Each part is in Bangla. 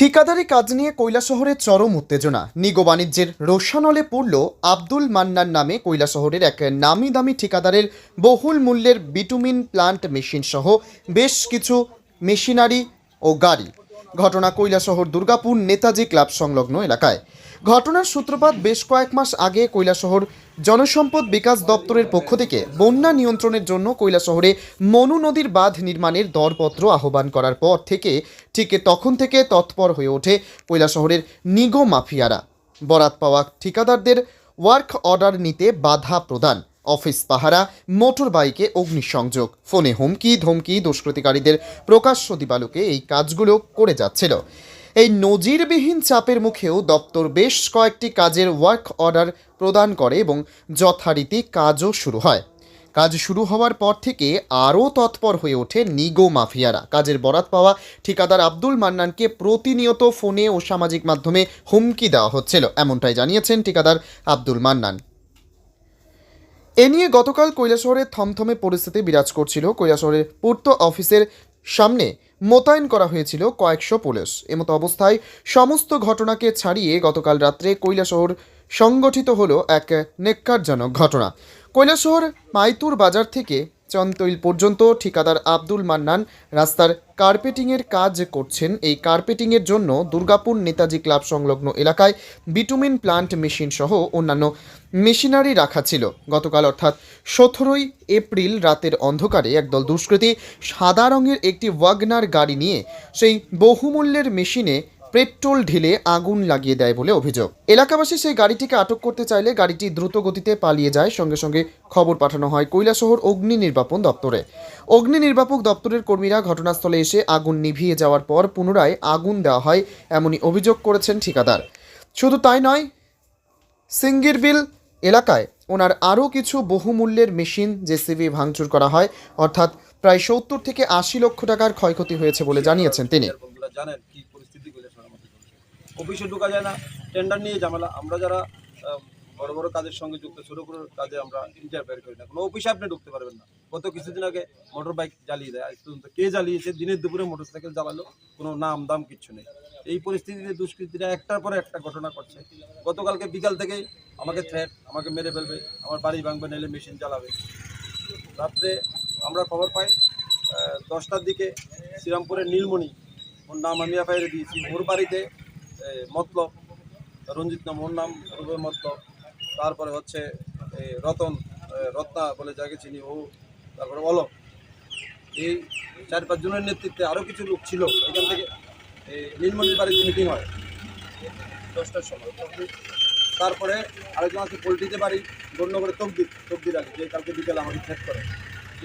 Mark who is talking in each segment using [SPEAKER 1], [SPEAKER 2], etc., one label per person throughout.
[SPEAKER 1] ঠিকাদারি কাজ নিয়ে কৈলাসহরে চরম উত্তেজনা। নিগো বাণিজ্যের রোষানলে পড়ল আব্দুল মান্নান নামে কৈলাসহরের এক নামি দামি ঠিকাদারের বহুল মূল্যের বিটুমিন প্লান্ট মেশিন সহ বেশ কিছু মেশিনারি ও গাড়ি। ঘটনা কৈলাসহর দুর্গাপুর নেতাজি ক্লাব সংলগ্ন এলাকায়। ঘটনার সূত্রপাত বেশ কয়েক মাস আগে কৈলাসহর জনসম্পদ বিকাশ দপ্তরের পক্ষ থেকে বন্যা নিয়ন্ত্রণের জন্য কৈলাসহরে মনু নদীর বাঁধ নির্মাণের দরপত্র আহ্বান করার পর থেকে তখন থেকে তৎপর হয়ে ওঠে কৈলাসহরের নিগো মাফিয়ারা। বরাত পাওয়া ঠিকাদারদের ওয়ার্ক অর্ডার নিতে বাধা প্রদান, অফিস পাহারা, মোটর বাইকে অগ্নিসংযোগ, ফোনে হুমকি ধমকি দুষ্কৃতিকারীদের প্রকাশ্য দিবালোকে এই কাজগুলো করে যাচ্ছিল। এই নজিরবিহীন চাপের মুখেও দপ্তর বেশ কয়েকটি কাজের ওয়ার্ক অর্ডার প্রদান করে এবং যথারীতি কাজও শুরু হয়। কাজ শুরু হওয়ার পর থেকে আরও তৎপর হয়ে ওঠে নিগো মাফিয়ারা। কাজের বরাত পাওয়া ঠিকাদার আব্দুল মান্নানকে প্রতিনিয়ত ফোনে ও সামাজিক মাধ্যমে হুমকি দেওয়া হচ্ছিল, এমনটাই জানিয়েছেন ঠিকাদার আব্দুল মান্নান। এ নিয়ে গতকাল কৈলাসহরে থমথমে পরিস্থিতি বিরাজ করছিল। কৈলাসহরের পূর্ত অফিসের সামনে মোতায়েন করা হয়েছিল কয়েকশো পুলিশ। এমতো অবস্থায় সমস্ত ঘটনাকে ছাড়িয়ে গতকাল রাত্রে কৈলাসহর সংগঠিত হলো এক নেক্কারজনক ঘটনা। কৈলাসহর মাইতুর বাজার থেকে চন্তৈল পর্যন্ত ঠিকাদার আব্দুল মান্নান রাস্তার কার্পেটিংয়ের কাজ করছেন। এই কার্পেটিংয়ের জন্য দুর্গাপুর নেতাজি ক্লাব সংলগ্ন এলাকায় বিটুমিন প্লান্ট মেশিন সহ অন্যান্য মেশিনারি রাখা ছিল। গতকাল অর্থাৎ 17ই এপ্রিল রাতের অন্ধকারে একদল দুষ্কৃতী সাদা রঙের একটি ওয়াগনার গাড়ি নিয়ে সেই বহুমূল্যের মেশিনে পেট্রোল ঢেলে আগুন লাগিয়ে দেয় বলে অভিযোগ। এলাকাবাসী সেই গাড়িটিকে আটক করতে চাইলে গাড়িটি দ্রুত গতিতে পালিয়ে যায়। সঙ্গে সঙ্গে খবর পাঠানো হয় কৈলাসহর অগ্নি নির্বাপন দপ্তরে। অগ্নি নির্বাপক দপ্তরের কর্মীরা ঘটনাস্থলে এসে আগুন নিভিয়ে যাওয়ার পর পুনরায় আগুন দেওয়া হয়, এমনই অভিযোগ করেছেন ঠিকাদার। শুধু তাই নয়, সিঙ্গিরবিল এলাকায় ওনার আরও কিছু বহুমূল্যের মেশিন জেসিবি ভাঙচুর করা হয়, অর্থাৎ প্রায় 70 থেকে 80 লক্ষ টাকার ক্ষয়ক্ষতি হয়েছে বলে জানিয়েছেন তিনি।
[SPEAKER 2] জানেন কি পরিস্থিতি অফিসে ঢোকা যায় না, টেন্ডার নিয়ে ঝামেলা। আমরা যারা বড় বড় কাজের সঙ্গে যুক্ত, ছোট ছোট কাজে আমরা ইন্টারফেয়ার করি না। কোনো অফিসে আপনি ঢুকতে পারবেন না। গত কিছুদিন আগে মোটর বাইক জ্বালিয়ে দেয়, আজ পর্যন্ত কে জ্বালিয়েছে, দিনের দুপুরে মোটর সাইকেল জ্বালালো, কোনো নাম দাম কিচ্ছু নেই। এই পরিস্থিতিতে দুষ্কৃতীরা একটার পরে একটা ঘটনা করছে। গতকালকে বিকাল থেকেই আমাকে থ্রেট, আমাকে মেরে ফেলবে, আমার বাড়ি ভাঙবে, নাইলে মেশিন জ্বালাবে। রাত্রে আমরা খবর পাই 10টার দিকে শ্রীরামপুরের নীলমণি, ওর নাম আমি এফআইআর দিয়েছি, ওর বাড়িতে মতলব রঞ্জিত নাম, ওর নাম মতলব। তারপরে হচ্ছে রত্না বলে যাকে চিনি, ও, তারপরে অলক, এই 4-5 জনের নেতৃত্বে আরও কিছু লোক ছিল। এখান থেকে নীলমণির বাড়িতে মিটিং হয় 10টার সময়। তারপরে আরেকজন আছে পোল্ট্রিতে বাড়ি, বন্যগড়ে তকদির আলী, যে কালকে বিকেলে আমাকে থ্রেট করে।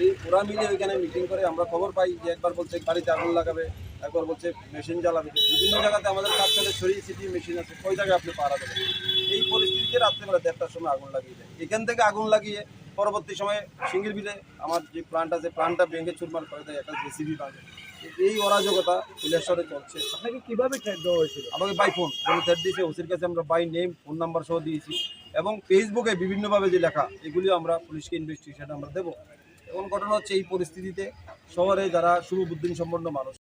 [SPEAKER 2] এই ওরা মিলে ওইখানে মিটিং করে। আমরা খবর পাই যে একবার বলছে বাড়িতে আগুন লাগাবে, একবার বলছে মেশিন জ্বালাবে। বিভিন্ন জায়গাতে আমাদের কাজ চলে, ছড়িয়ে ছিটিয়ে মেশিন আছে, ওই জায়গায় আপনি পাহারা দেবেন। এই পরিস্থিতিতে রাত্রেবেলা 1:30টার সময় আগুন লাগিয়ে দেয়। এখান থেকে আগুন লাগিয়ে পরবর্তী সময়ে সিঙ্গিরবিলে আমার যে প্লান্ট আছে, প্লান্টটা ভেঙে চুরমার করে দেয়, একটা জেসিবি ভাঙে। এই অরাজকতা কৈলাসহরে চলছে।
[SPEAKER 3] আপনাকে কিভাবে থ্রেট দেওয়া হয়েছিল?
[SPEAKER 2] আমাকে বাই ফোন থ্রেট দিয়েছে। ওসির কাছে আমরা বাই নেম, ফোন নাম্বার সহ দিয়েছি, এবং ফেসবুকে বিভিন্নভাবে যে লেখা, এগুলিও আমরা পুলিশকে ইনভেস্টিগেশন আমরা দেবো। এখন ঘটনা হচ্ছে, এই পরিস্থিতিতে শহরে যারা শুভবুদ্দিন সম্পন্ন মানুষ,